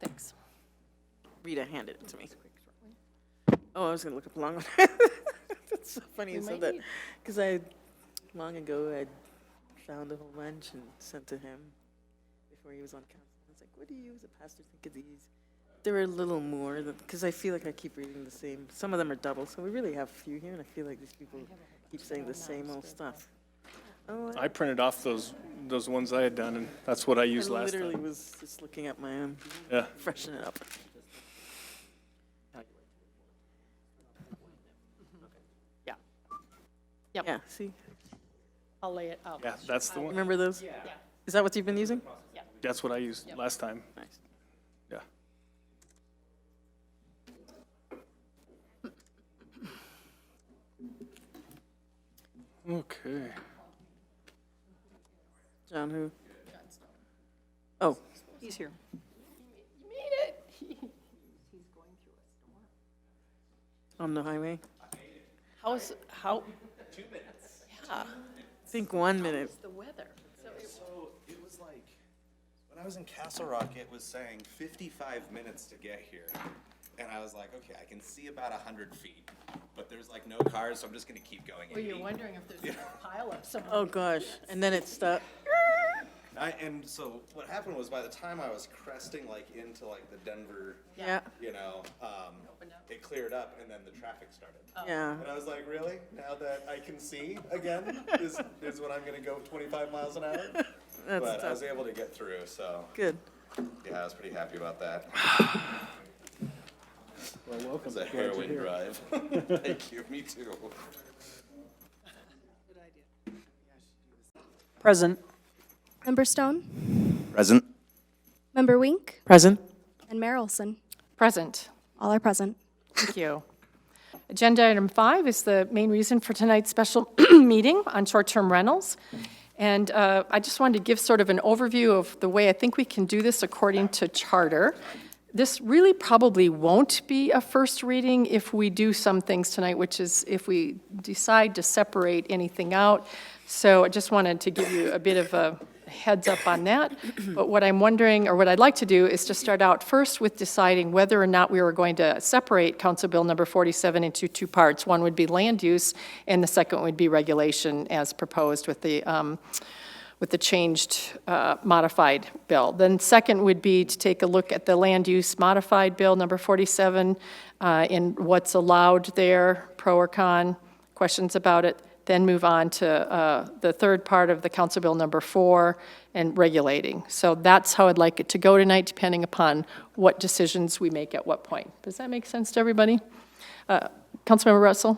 Thanks. Rita handed it to me. Oh, I was gonna look up a long one. That's so funny you said that, because long ago, I found a whole bunch and sent to him before he was on council. I was like, what do you as a pastor think of these? There were a little more, because I feel like I keep reading the same. Some of them are double, so we really have a few here, and I feel like these people keep saying the same old stuff. Oh, I printed off those ones I had done, and that's what I used I last literally time. was just looking at my own, Yeah. freshen it up. Yeah. Yep. Yeah, see, I'll lay it out. Yeah, that's the one. remember those? Yeah. Is that what you've been using? That's what I used last time. Nice. Yeah. Okay. John who? Oh, He's here. on the highway? How? 2 minutes. Yeah, I think 1 minute. the weather. So it was like, when I was in Castle Rock, it was saying 55 minutes to get here. And I was like, okay, I can see about 100 feet, but there's like no cars, so I'm just gonna keep going. Well, you're wondering if there's a pile up somewhere. Oh, gosh, and then it stopped. And so what happened was by the time I was cresting like into like the Denver, Yeah, it cleared up and then the traffic started. yeah. And I was like, really? Now that I can see again, is when I'm gonna go 25 miles an hour? That's But I tough. was able to get through, so Good. yeah, I was pretty happy about that. Well, It welcome. was a Glad you're harrowing here. drive. Thank you, me too. Present. Member Stone, Present. Member Wink, Present? and Mayor Olson. Present. All are present. Thank you. Agenda item 5 is the main reason for tonight's special meeting on short-term rentals. And I just wanted to give sort of an overview of the way I think we can do this according to charter. This really probably won't be a first reading if we do some things tonight, which is if we decide to separate anything out. So I just wanted to give you a bit of a heads up on that. But what I'm wondering, or what I'd like to do, is to start out first with deciding whether or not we were going to separate Council Bill number 47 into two parts. One would be land use, and the second would be regulation as proposed with the changed modified bill. Then second would be to take a look at the land use modified bill number 47 and what's allowed there, pro or con, questions about it. Then move on to the third part of the Council Bill number 4 and regulating. So that's how I'd like it to go tonight, depending upon what decisions we make at what point. Does that make sense to everybody? Councilmember Russell?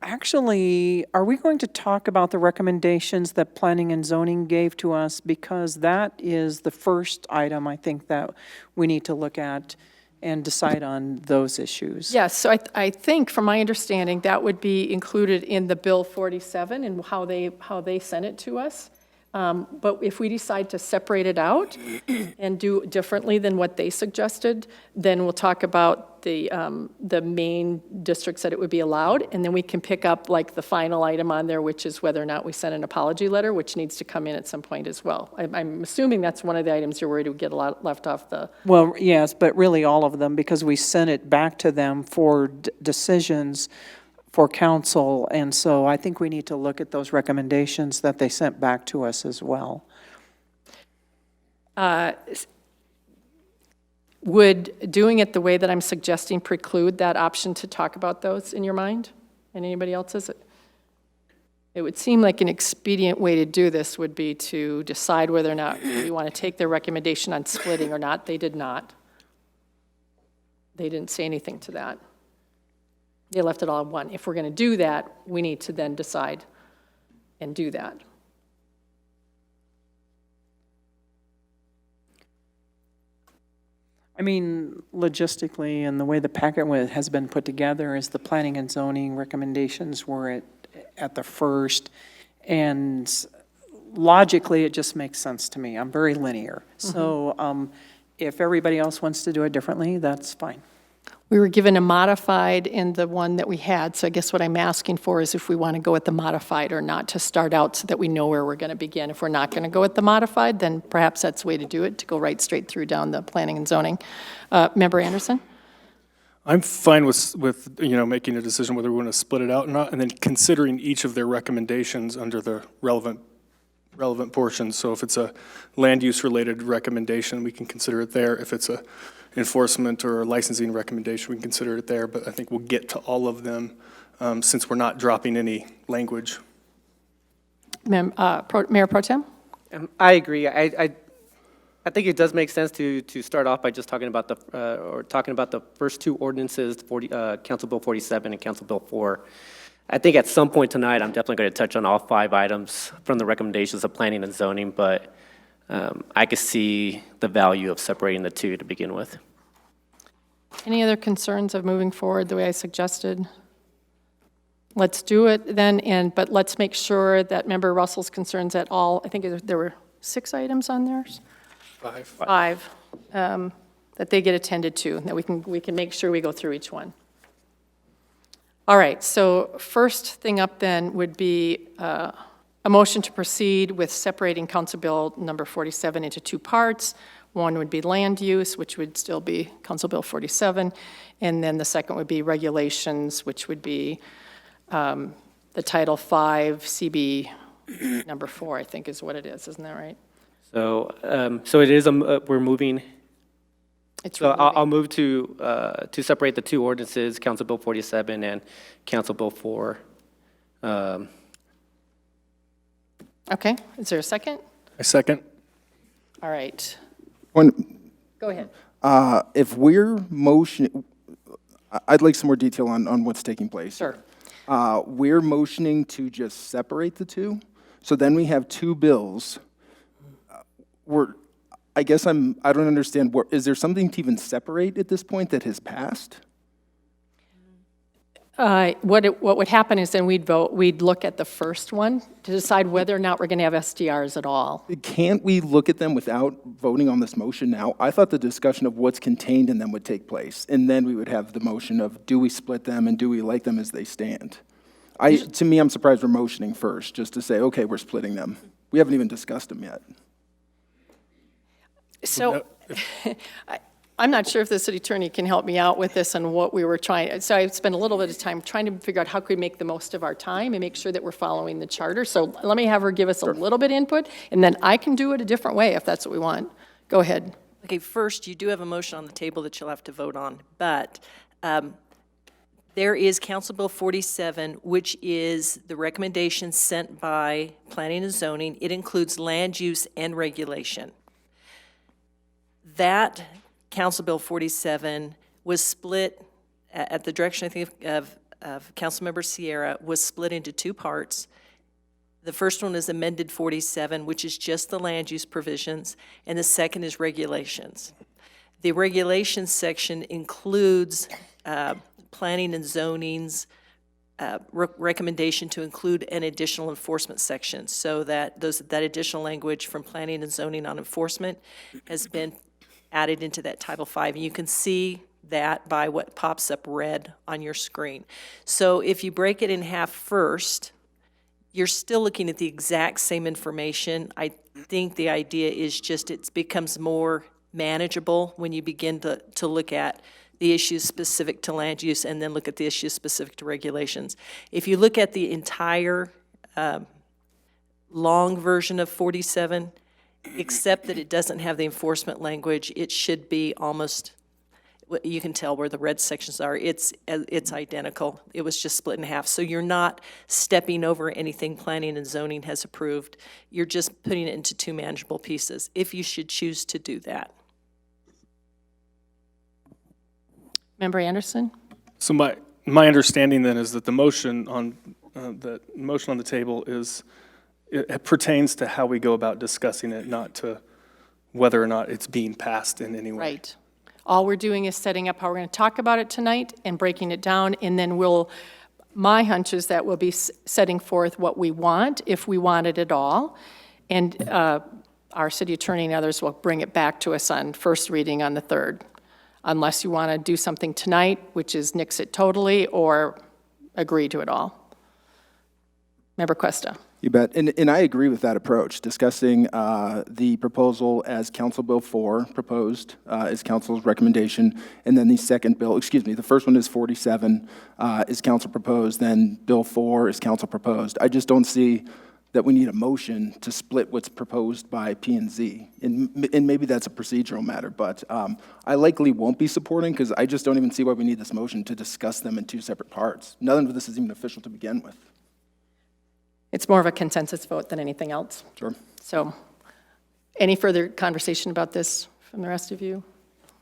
Actually, are we going to talk about the recommendations that Planning and Zoning gave to us? Because that is the first item I think that we need to look at and decide on those issues. Yes, so I think, from my understanding, that would be included in the Bill 47 and how they sent it to us. But if we decide to separate it out and do differently than what they suggested, then we'll talk about the main districts that it would be allowed, and then we can pick up like the final item on there, which is whether or not we send an apology letter, which needs to come in at some point as well. I'm assuming that's one of the items you're worried would get a lot left off the. Well, yes, but really all of them, because we sent it back to them for decisions for council, and so I think we need to look at those recommendations that they sent back to us as well. Would doing it the way that I'm suggesting preclude that option to talk about those in your mind? And anybody else's? It would seem like an expedient way to do this would be to decide whether or not we want to take their recommendation on splitting or not. They did not. They didn't say anything to that. They left it all in one. If we're going to do that, we need to then decide and do that. I mean, logistically, and the way the packet has been put together is the planning and zoning recommendations were at the first, and logically, it just makes sense to me. I'm very linear. So if everybody else wants to do it differently, that's fine. We were given a modified in the one that we had, so I guess what I'm asking for is if we want to go with the modified or not to start out so that we know where we're going to begin. If we're not going to go with the modified, then perhaps that's the way to do it, to go right straight through down the planning and zoning. Member Anderson? I'm fine with, making a decision whether we want to split it out or not, and then considering each of their recommendations under the relevant portions. So if it's a land use related recommendation, we can consider it there. If it's a enforcement or licensing recommendation, we can consider it there, but I think we'll get to all of them since we're not dropping any language. Mayor Pro Tem? I agree. I think it does make sense to start off by just talking about the first two ordinances, Council Bill 47 and Council Bill 4. I think at some point tonight, I'm definitely going to touch on all 5 items from the recommendations of planning and zoning, but I could see the value of separating the two to begin with. Any other concerns of moving forward the way I suggested? Let's do it then, but let's make sure that Member Russell's concerns at all, I think there were 6 items on theirs? 5, that they get attended to, that we can make sure we go through each one. All right, so first thing up then would be a motion to proceed with separating Council Bill number 47 into 2 parts. One would be land use, which would still be Council Bill 47, and then the second would be regulations, which would be the Title 5 CB number 4, I think is what it is, isn't that right? So, it is, we're moving. So I'll move to separate the 2 ordinances, Council Bill 47 and Council Bill 4. Okay, is there a second? A second. All right, One, go ahead. if we're motion, I'd like some more detail on what's taking place. Sure. We're motioning to just separate the 2, so then we have 2 bills. I guess I don't understand, is there something to even separate at this point that has passed? What would happen is then we'd look at the first one to decide whether or not we're going to have SDRs at all. Can't we look at them without voting on this motion now? I thought the discussion of what's contained in them would take place, and then we would have the motion of do we split them and do we like them as they stand? To me, I'm surprised we're motioning first, just to say, okay, we're splitting them. We haven't even discussed them yet. So I'm not sure if the city attorney can help me out with this and what we were trying. So I spent a little bit of time trying to figure out how could we make the most of our time and make sure that we're following the charter. So let me have her give us a little bit input, and then I can do it a different way if that's what we want. Go ahead. Okay, first, you do have a motion on the table that you'll have to vote on, but there is Council Bill 47, which is the recommendation sent by Planning and Zoning. It includes land use and regulation. That Council Bill 47 was split, at the direction, I think, of Councilmember Sierra, was split into 2 parts. The first one is amended 47, which is just the land use provisions, and the second is regulations. The regulations section includes planning and zoning's recommendation to include an additional enforcement section, so that that additional language from planning and zoning on enforcement has been added into that Title V. And you can see that by what pops up red on your screen. So if you break it in half first, you're still looking at the exact same information. I think the idea is just it becomes more manageable when you begin to look at the issues specific to land use and then look at the issues specific to regulations. If you look at the entire long version of 47, except that it doesn't have the enforcement language, it should be almost, you can tell where the red sections are, it's identical. It was just split in half. So you're not stepping over anything planning and zoning has approved. You're just putting it into 2 manageable pieces, if you should choose to do that. Member Anderson? So my understanding then is that the motion on the table is, it pertains to how we go about discussing it, not to whether or not it's being passed in any way. Right. All we're doing is setting up how we're going to talk about it tonight and breaking it down, and then my hunch is that we'll be setting forth what we want, if we want it at all, and our city attorney and others will bring it back to us on first reading on the 3rd. unless you want to do something tonight, which is nix it totally, or agree to it all. Member Cuesta. You bet. And I agree with that approach, discussing the proposal as Council Bill 4 proposed is Council's recommendation, and then the second bill, excuse me, the first one is 47 is Council proposed, then Bill 4 is Council proposed. I just don't see that we need a motion to split what's proposed by P and Z. And maybe that's a procedural matter, but I likely won't be supporting because I just don't even see why we need this motion to discuss them in two separate parts. None of this is even official to begin with. It's more of a consensus vote than anything else. Sure. So, any further conversation about this from the rest of you?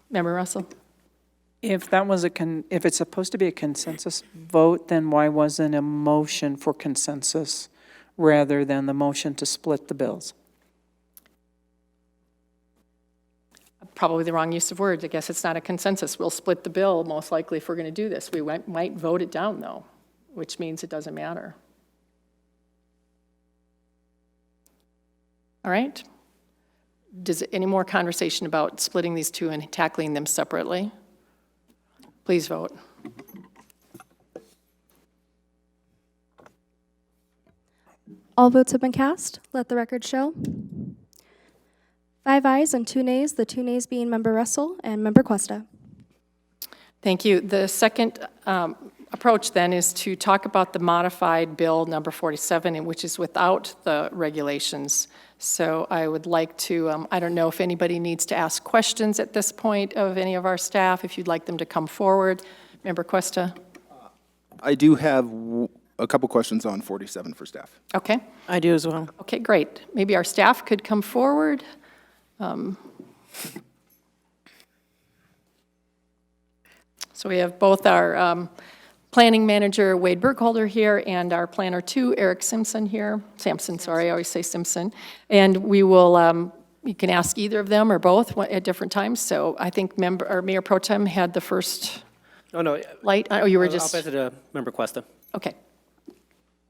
Member Russell? If that was if it's supposed to be a consensus vote, then why wasn't a motion for consensus rather than the motion to split the bills? Probably the wrong use of words. I guess it's not a consensus. We'll split the bill, most likely, if we're going to do this. We might vote it down, though, which means it doesn't matter. All right. Does any more conversation about splitting these two and tackling them separately? Please vote. All votes have been cast. Let the record show. 5 ayes and 2 nays, the 2 nays being Member Russell and Member Cuesta. Thank you. The second approach then is to talk about the modified bill number 47, which is without the regulations. So I would like to, I don't know if anybody needs to ask questions at this point of any of our staff, if you'd like them to come forward. Member Cuesta? I do have a couple questions on 47 for staff. Okay. I do as well. Okay, great. Maybe our staff could come forward. So we have both our planning manager, Wade Burkholder, here, and our planner two, Eric Sampson, sorry, I always say Simpson. And we will, you can ask either of them or both at different times. So I think Mayor Pro Tem had the first Oh, no. light. Oh, you were I'll just, pass it to Member Cuesta. okay.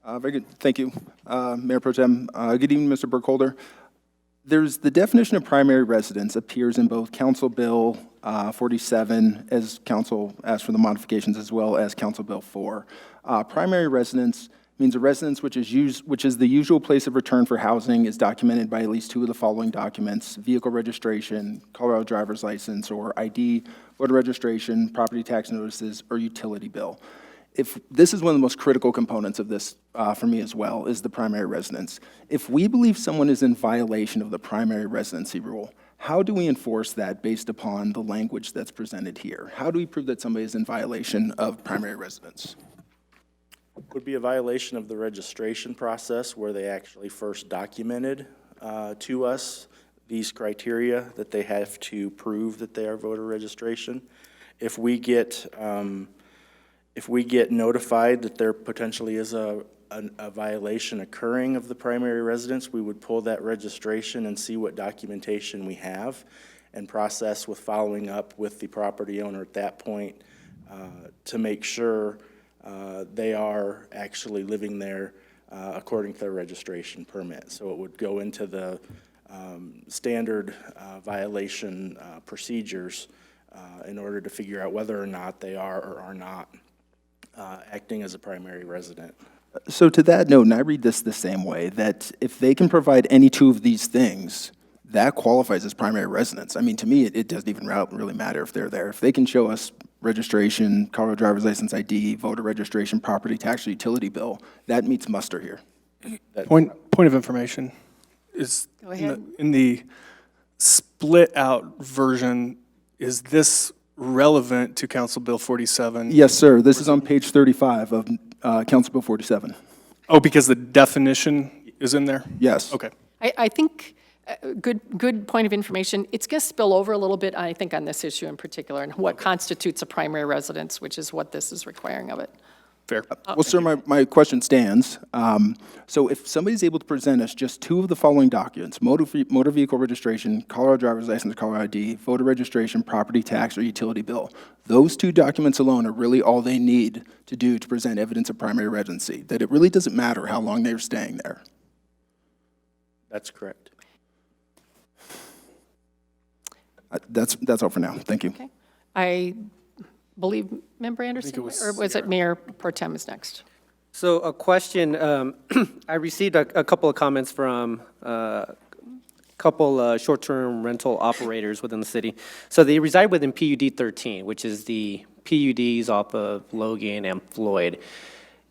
Very good. Thank you, Mayor Pro Tem. Good evening, Mr. Burkholder. There's the definition of primary residence appears in both Council Bill 47, as Council asked for the modifications, as well as Council Bill 4. Primary residence means a residence which is the usual place of return for housing, is documented by at least 2 of the following documents: vehicle registration, Colorado driver's license or ID, voter registration, property tax notices, or utility bill. If this is one of the most critical components of this for me as well, is the primary residence. If we believe someone is in violation of the primary residency rule, how do we enforce that based upon the language that's presented here? How do we prove that somebody is in violation of primary residence? Would be a violation of the registration process where they actually first documented to us these criteria that they have to prove that they are voter registration. If we get notified that there potentially is a violation occurring of the primary residence, we would pull that registration and see what documentation we have and process with following up with the property owner at that point to make sure they are actually living there according to their registration permit. So it would go into the standard violation procedures in order to figure out whether or not they are or are not acting as a primary resident. So to that note, and I read this the same way, that if they can provide any 2 of these things, that qualifies as primary residence. I mean, to me, it doesn't even really matter if they're there. If they can show us registration, Colorado driver's license ID, voter registration, property tax, or utility bill, that meets muster here. Point of information is Go ahead. in the split out version, is this relevant to Council Bill 47? Yes, sir. This is on page 35 of Council Bill 47. Oh, because the definition is in there? Yes. Okay. I think, good point of information. It's going to spill over a little bit, I think, on this issue in particular, and what constitutes a primary residence, which is what this is requiring of it. Fair. Well, sir, my question stands. So if somebody's able to present us just 2 of the following documents: motor vehicle registration, Colorado driver's license, Colorado ID, voter registration, property tax, or utility bill, those 2 documents alone are really all they need to do to present evidence of primary residency, that it really doesn't matter how long they're staying there. That's correct. That's all for now. Thank you. Okay. I believe Member Anderson, or was it Mayor Pro Tem is next? So a question, I received a couple of comments from a couple short-term rental operators within the city. So they reside within PUD 13, which is the PUDs off of Logan and Floyd.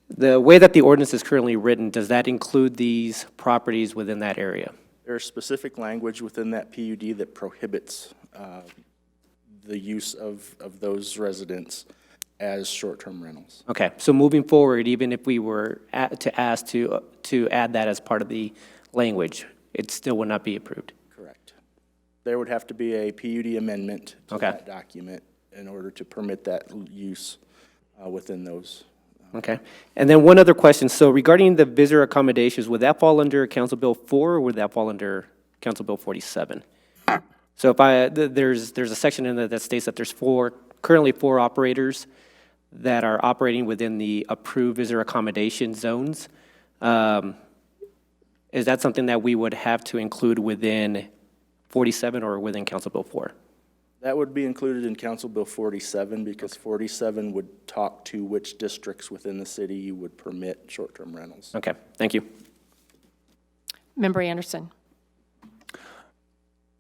The way that the ordinance is currently written, does that include these properties within that area? There's specific language within that PUD that prohibits the use of those residents as short-term rentals. Okay, so moving forward, even if we were to ask to add that as part of the language, it still would not be approved? Correct. There would have to be a PUD amendment to Okay. that document in order to permit that use within those. Okay, and then one other question, so regarding the visitor accommodations, would that fall under Council Bill 4, or would that fall under Council Bill 47? So if there's a section in there that states that there's currently four operators that are operating within the approved visitor accommodation zones. Is that something that we would have to include within 47 or within Council Bill 4? That would be included in Council Bill 47 because 47 would talk to which districts within the city you would permit short-term rentals. Okay, thank you. Member Anderson.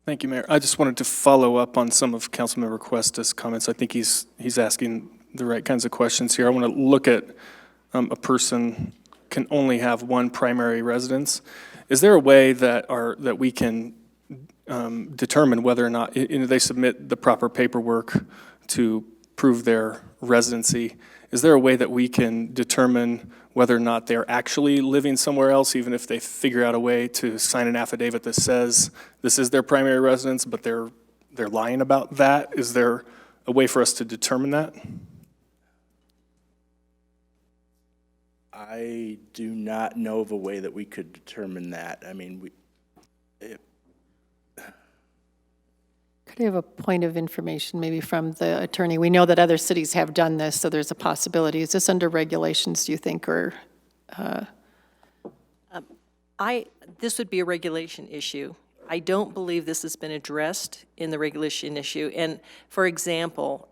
Thank you, Mayor. I just wanted to follow up on some of Councilmember Cuesta's comments. I think he's asking the right kinds of questions here. I want to look at a person can only have one primary residence. Is there a way that we can determine whether or not they submit the proper paperwork to prove their residency? Is there a way that we can determine whether or not they're actually living somewhere else, even if they figure out a way to sign an affidavit that says this is their primary residence, but they're lying about that? Is there a way for us to determine that? I do not know of a way that we could determine that. I mean, Could I have a point of information maybe from the attorney? We know that other cities have done this, so there's a possibility. Is this under regulations, do you think, or? This would be a regulation issue. I don't believe this has been addressed in the regulation issue. And for example,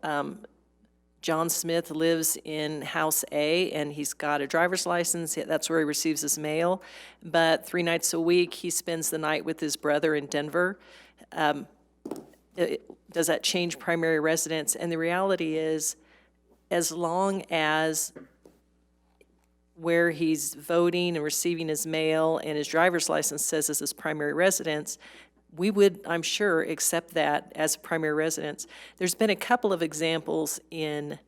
John Smith lives in House A, and he's got a driver's license. That's where he receives his mail. But 3 nights a week, he spends the night with his brother in Denver. Does that change primary residence? And the reality is, as long as where he's voting and receiving his mail and his driver's license says this is primary residence, we would, I'm sure, accept that as a primary residence. There's been a couple of examples in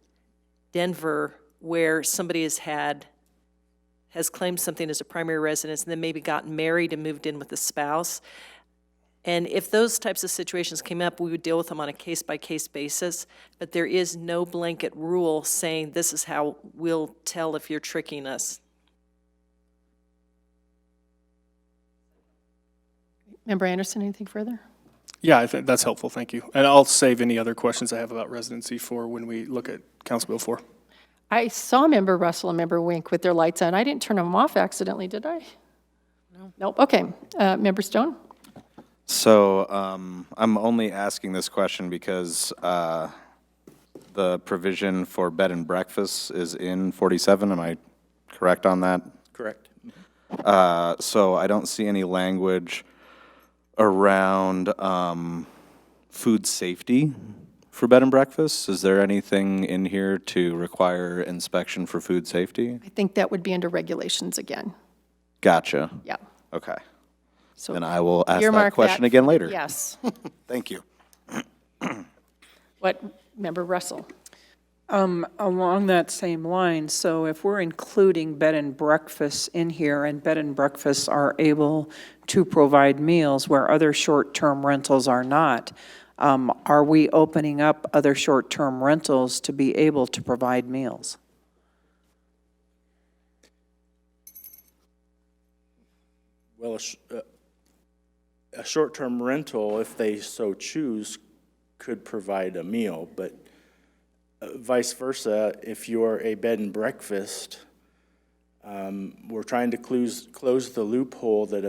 Denver where somebody has claimed something as a primary residence and then maybe got married and moved in with a spouse. And if those types of situations came up, we would deal with them on a case-by-case basis, but there is no blanket rule saying this is how we'll tell if you're tricking us. Member Anderson, anything further? Yeah, I think that's helpful, thank you. And I'll save any other questions I have about residency for when we look at Council Bill 4. I saw Member Russell and Member Wink with their lights on. I didn't turn them off accidentally, did I? No. Nope, okay. Member Stone? So I'm only asking this question because the provision for bed and breakfast is in 47. Am I correct on that? correct. So I don't see any language around food safety for bed and breakfast. Is there anything in here to require inspection for food safety? I think that would be under regulations again. Gotcha. Yeah. Okay. So Then I will ask earmark that question again later. Yes. Thank you. What, Member Russell? Along that same line, so if we're including bed and breakfasts in here, and bed and breakfasts are able to provide meals where other short-term rentals are not, are we opening up other short-term rentals to be able to provide meals? Well, a short-term rental, if they so choose, could provide a meal, but vice versa, if you're a bed and breakfast, we're trying to close the loophole that a